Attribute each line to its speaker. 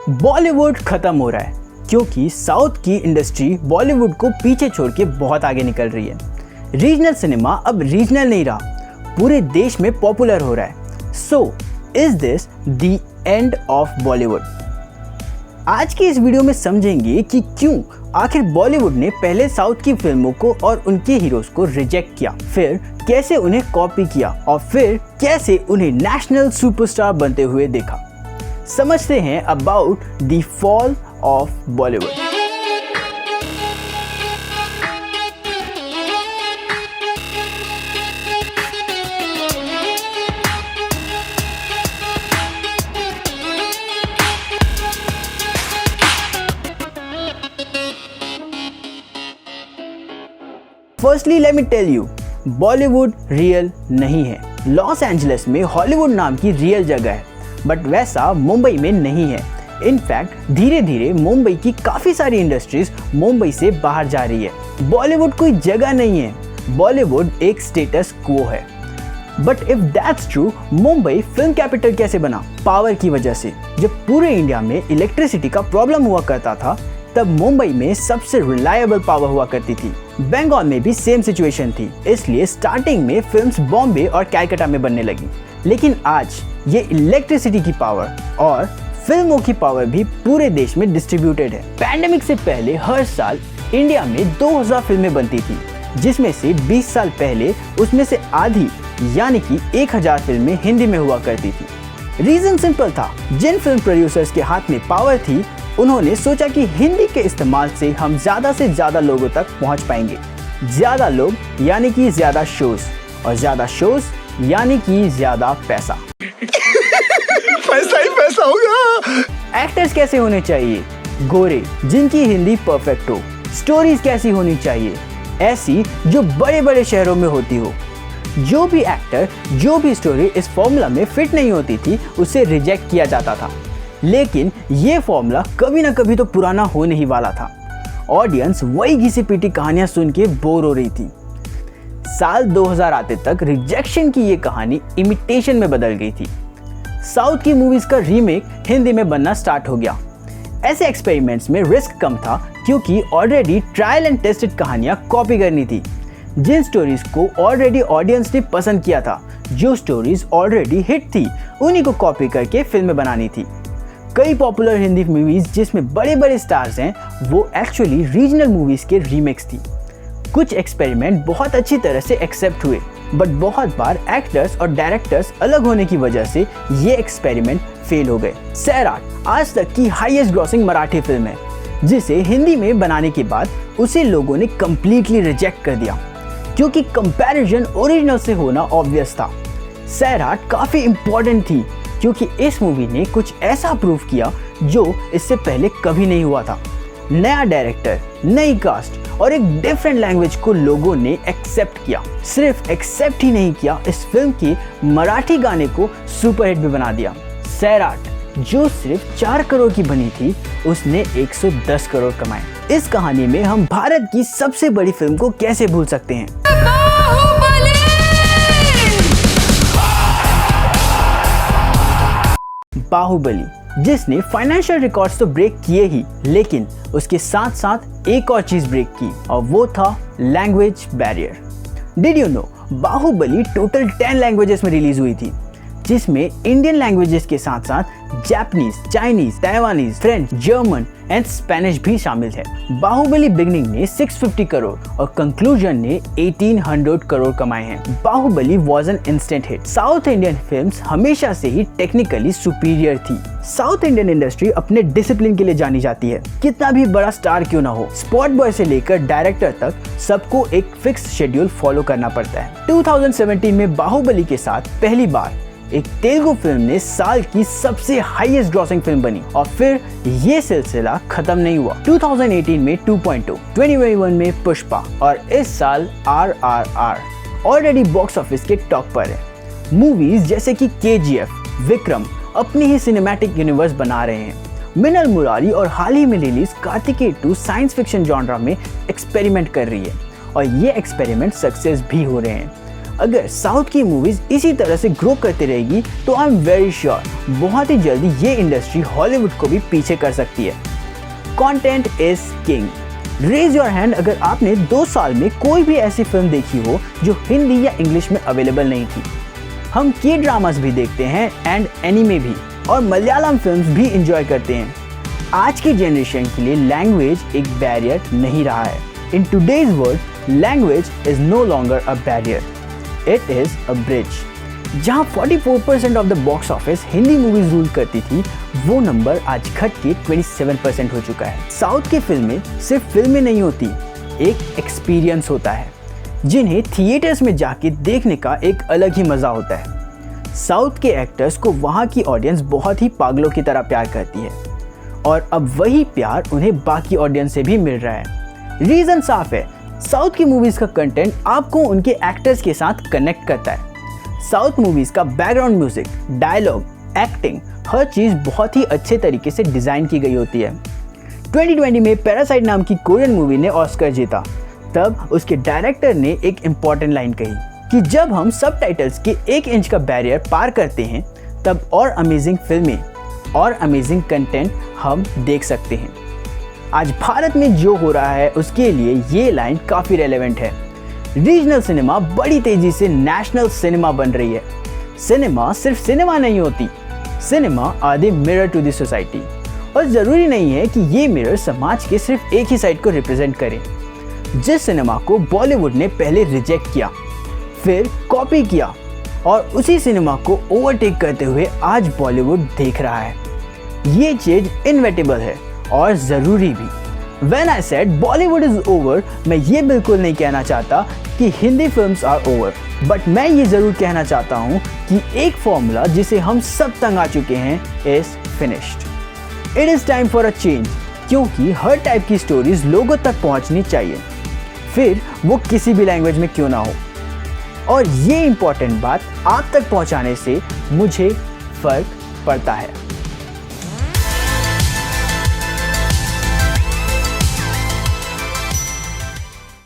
Speaker 1: बॉलीवुड खत्म हो रहा है क्योंकि साउथ की इंडस्ट्री बॉलीवुड को पीछे छोड़ के बहुत आगे निकल रही है। रीजनल सिनेमा अब रीजनल नहीं रहा, पूरे देश में पॉपुलर हो रहा है। So is this the end of Bollywood? आज की इस वीडियो में समझेंगे कि क्यों आखिर बॉलीवुड ने पहले साउथ की फिल्मों को और उनके हीरोज को रिजेक्ट किया, फिर कैसे उन्हें कॉपी किया और फिर कैसे उन्हें नेशनल सुपरस्टार बनते हुए देखा। समझते हैं about the fall of Bollywood. Firstly let me tell you, Bollywood real नहीं है। लॉस एंजलिस में हॉलीवुड नाम की रियल जगह है, बट वैसा मुंबई में नहीं है। इनफैक्ट धीरे धीरे मुंबई की काफ़ी सारी इंडस्ट्रीज मुंबई से बाहर जा रही है। बॉलीवुड कोई जगह नहीं है, बॉलीवुड एक स्टेटस क्वो है। But if that's true, Mumbai film capital कैसे बना? पावर की वजह से। जब पूरे इंडिया में इलेक्ट्रिसिटी का प्रॉब्लम हुआ करता था, तब मुंबई में सबसे रिलायबल पावर हुआ करती थी। बंगाल में भी सेम सिचुएशन थी, इसलिए स्टार्टिंग में फिल्म्स बॉम्बे और कैलकाटा में बनने लगी। लेकिन आज ये इलेक्ट्रिसिटी की पावर और फिल्मों की पावर भी पूरे देश में डिस्ट्रीब्यूटेड है। पैंडेमिक से पहले हर साल इंडिया में 2000 फिल्में बनती थी, जिसमें से 20 साल पहले उसमें से आधी यानी कि 1000 फिल्में हिंदी में हुआ करती थी। रीजन सिंपल था, जिन फिल्म प्रोड्यूसर्स के हाथ में पावर थी, उन्होंने सोचा कि हिंदी के इस्तेमाल से हम ज़्यादा से ज़्यादा लोगों तक पहुंच पाएंगे। ज़्यादा लोग यानी कि ज़्यादा शोज, और ज़्यादा शोज यानी कि ज़्यादा पैसा।
Speaker 2: पैसा ही पैसा होगा।
Speaker 1: एक्टर्स कैसे होने चाहिए? गोरे, जिनकी हिंदी परफेक्ट हो। स्टोरीज कैसी होनी चाहिए? ऐसी जो बड़े बड़े शहरों में होती हो। जो भी एक्टर, जो भी स्टोरी इस फॉर्मूला में फिट नहीं होती थी, उसे रिजेक्ट किया जाता था। लेकिन ये फॉर्मूला कभी ना कभी तो पुराना होने ही वाला था। ऑडियंस वही घिसी पीटी कहानियां सुन के बोर हो रही थी। साल 2000 आते तक रिजेक्शन की ये कहानी इमिटेशन में बदल गई थी। साउथ की मूवीज का रीमेक हिंदी में बनना स्टार्ट हो गया। ऐसे एक्सपेरिमेंट्स में रिस्क कम था, क्योंकि ऑलरेडी ट्रायल एंड टेस्टेड कहानियां कॉपी करनी थी। जिन स्टोरीज को ऑलरेडी ऑडियंस ने पसंद किया था, जो स्टोरीज ऑलरेडी हिट थी, उन्हीं को कॉपी करके फिल्में बनानी थी। कई पॉपुलर हिंदी मूवीज जिसमें बड़े बड़े स्टार्स हैं, वो एक्चुअली रीजनल मूवीज के रीमेक्स थी। कुछ एक्सपेरिमेंट बहुत अच्छी तरह से एक्सेप्ट हुए, बट बहुत बार एक्टर्स और डायरेक्टर्स अलग होने की वजह से ये एक्सपेरिमेंट फेल हो गए। सैराट आज तक की हाईएस्ट ग्रॉसिंग मराठी फिल्म है, जिसे हिंदी में बनाने के बाद उसे लोगों ने कम्प्लीटली रिजेक्ट कर दिया, क्योंकि कंपैरिजन ओरिजिनल से होना ऑब्वियस था। सैराट काफ़ी इम्पोर्टेंट थी, क्योंकि इस मूवी ने कुछ ऐसा प्रूव किया जो इससे पहले कभी नहीं हुआ था। नया डायरेक्टर, नई कास्ट और एक डिफरेंट लैंग्वेज को लोगों ने एक्सेप्ट किया। सिर्फ एक्सेप्ट ही नहीं किया, इस फिल्म के मराठी गाने को सुपरहिट भी बना दिया। सैराट जो सिर्फ 4 करोड़ की बनी थी, उसने 110 करोड़ कमाए। इस कहानी में हम भारत की सबसे बड़ी फिल्म को कैसे भूल सकते हैं? बाहुबली, जिसने फाइनेंशियल रिकॉर्ड्स तो ब्रेक किए ही, लेकिन उसके साथ साथ एक और चीज ब्रेक की, और वो था language barrier. Did you know, Baahubali total 10 languages में रिलीज हुई थी, जिसमें इंडियन लैंग्वेजेस के साथ साथ Japanese, Chinese, Taiwanese, French, German and Spanish भी शामिल है। बाहुबली बिगनिंग ने 650 करोड़ और कंक्लूजन ने 1800 करोड़ कमाए हैं। Baahubali was an instant hit. South Indian films हमेशा से ही टेक्निकली सुपीरियर थी। साउथ इंडियन इंडस्ट्री अपने डिसिप्लिन के लिए जानी जाती है। कितना भी बड़ा स्टार क्यों ना हो, स्पॉट बॉय से लेकर डायरेक्टर तक सबको एक फिक्स शेड्यूल फॉलो करना पड़ता है। 2017 में बाहुबली के साथ पहली बार एक तेलुगु फिल्म ने साल की सबसे हाईएस्ट ग्रॉसिंग फिल्म बनी, और फिर ये सिलसिला खत्म नहीं हुआ। 2018 में 2.2, 2021 में पुष्पा, और इस साल RRR ऑलरेडी बॉक्स ऑफिस के टॉप पर है। मूवीज जैसे कि KGF, विक्रम अपनी ही सिनेमैटिक यूनिवर्स बना रहे हैं। मिनल मुरारी और हाल ही में release Kartikeya 2 science fiction genre में एक्सपेरिमेंट कर रही है, और ये एक्सपेरिमेंट सक्सेस भी हो रहे हैं। अगर साउथ की मूवीज इसी तरह से ग्रो करती रहेगी तो आई एम वेरी श्योर बहुत ही जल्दी ये इंडस्ट्री हॉलीवुड को भी पीछे कर सकती है। Content is king. Raise your hand अगर आपने 2 साल में कोई भी ऐसी फिल्म देखी हो जो हिंदी या इंग्लिश में अवेलेबल नहीं थी। हम के ड्रामास भी देखते हैं एंड एनीमे भी, और मलयालम फिल्म्स भी इंजॉय करते हैं। आज की जनरेशन के लिए लैंग्वेज एक बैरियर नहीं रहा है। In today's world language is no longer a barrier, it is a bridge. जहां 44% of the box office Hindi movies rule करती थी, वो नंबर आज घट के 27% हो चुका है। साउथ की फिल्में सिर्फ फिल्में नहीं होती, एक एक्सपीरियंस होता है जिन्हें थिएटर्स में जाके देखने का एक अलग ही मजा होता है। साउथ के एक्टर्स को वहाँ की ऑडियंस बहुत ही पागलों की तरह प्यार करती है, और अब वही प्यार उन्हें बाकी ऑडियंस से भी मिल रहा है। रीजन साफ है, साउथ की मूवीज का कंटेंट आपको उनके एक्टर्स के साथ कनेक्ट करता है। साउथ मूवीज का बैकग्राउंड म्यूजिक, डायलॉग, एक्टिंग, हर चीज बहुत ही अच्छे तरीके से डिजाइन की गई होती है। 2020 में पैरासाइट नाम की कोरियन मूवी ने ऑस्कर जीता। तब उसके डायरेक्टर ने एक इम्पॉर्टेंट लाइन कही कि जब हम सबटाइटल्स के 1 इंच का बैरियर पार करते हैं, तब और अमेजिंग फिल्में और अमेजिंग कंटेंट हम देख सकते हैं। आज भारत में जो हो रहा है उसके लिए ये लाइन काफ़ी रेलेवेंट है। रीजनल सिनेमा बड़ी तेजी से नेशनल सिनेमा बन रही है। सिनेमा सिर्फ सिनेमा नहीं होती, cinema are the mirror to the society. और ज़रूरी नहीं है कि ये मिरर समाज के सिर्फ एक ही साइड को रिप्रेजेंट करे। जिस सिनेमा को बॉलीवुड ने पहले रिजेक्ट किया, फिर कॉपी किया, और उसी सिनेमा को ओवरटेक करते हुए आज बॉलीवुड देख रहा है, ये चीज इनवेटेबल है और ज़रूरी भी। When I said Bollywood is over, मैं ये बिल्कुल नहीं कहना चाहता कि Hindi films are over, but मैं ये ज़रूर कहना चाहता हूँ कि एक फॉर्मूला जिसे हम सब तंग आ चुके हैं is finished. It is time for a change, क्योंकि हर टाइप की स्टोरीज लोगों तक पहुँचनी चाहिए, फिर वो किसी भी लैंग्वेज में क्यों ना हो। और ये इम्पॉर्टेंट बात आप तक पहुँचाने से मुझे फ़र्क पड़ता है।